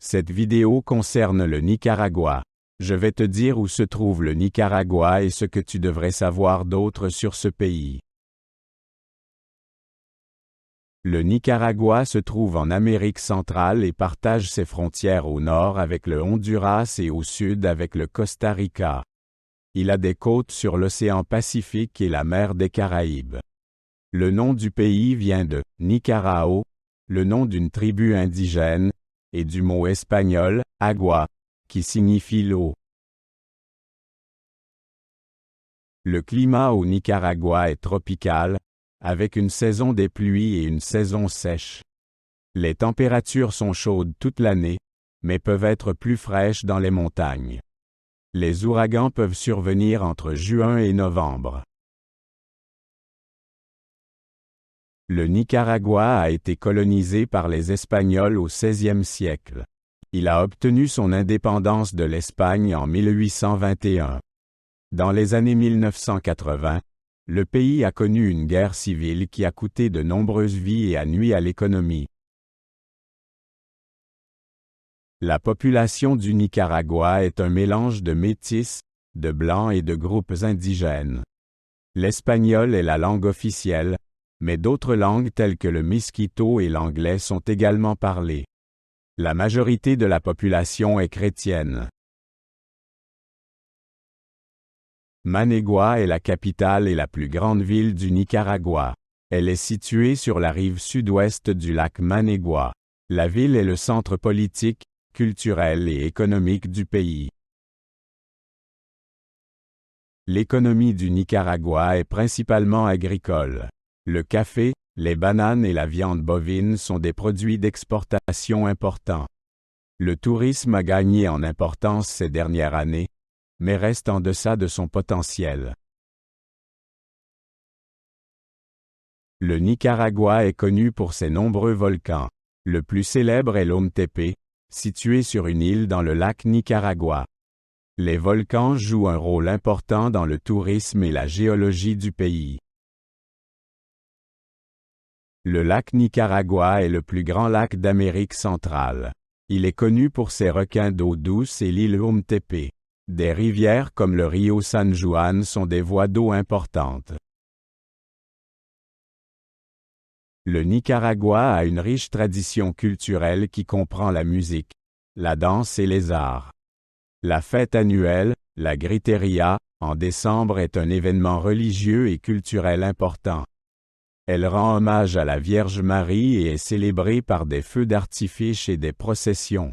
Cette vidéo concerne le Nicaragua. Je vais te dire où se trouve le Nicaragua et ce que tu devrais savoir d'autre sur ce pays. Le Nicaragua se trouve en Amérique centrale et partage ses frontières au nord avec le Honduras et au sud avec le Costa Rica. Il a des côtes sur l'océan Pacifique et la mer des Caraïbes. Le nom du pays vient de Nicarao, le nom d'une tribu indigène, et du mot espagnol, agua, qui signifie l'eau. Le climat au Nicaragua est tropical, avec une saison des pluies et une saison sèche. Les températures sont chaudes toute l'année, mais peuvent être plus fraîches dans les montagnes. Les ouragans peuvent survenir entre juin et novembre. Le Nicaragua a été colonisé par les Espagnols au XVIe siècle. Il a obtenu son indépendance de l'Espagne en 1821. Dans les années 1980, le pays a connu une guerre civile qui a coûté de nombreuses vies et a nui à l'économie. La population du Nicaragua est un mélange de métis, de blancs et de groupes indigènes. L'espagnol est la langue officielle, mais d'autres langues telles que le miskito et l'anglais sont également parlées. La majorité de la population est chrétienne. Managua est la capitale et la plus grande ville du Nicaragua. Elle est située sur la rive sud-ouest du lac Managua. La ville est le centre politique, culturel et économique du pays. L'économie du Nicaragua est principalement agricole. Le café, les bananes et la viande bovine sont des produits d'exportation importants. Le tourisme a gagné en importance ces dernières années, mais reste en deçà de son potentiel. Le Nicaragua est connu pour ses nombreux volcans. Le plus célèbre est l'Omtepe, situé sur une île dans le lac Nicaragua. Les volcans jouent un rôle important dans le tourisme et la géologie du pays. Le lac Nicaragua est le plus grand lac d'Amérique centrale. Il est connu pour ses requins d'eau douce et l'île Omtepe. Des rivières comme le Rio San Juan sont des voies d'eau importantes. Le Nicaragua a une riche tradition culturelle qui comprend la musique, la danse et les arts. La fête annuelle, la Gritería, en décembre est un événement religieux et culturel important. Elle rend hommage à la Vierge Marie et est célébrée par des feux d'artifice et des processions.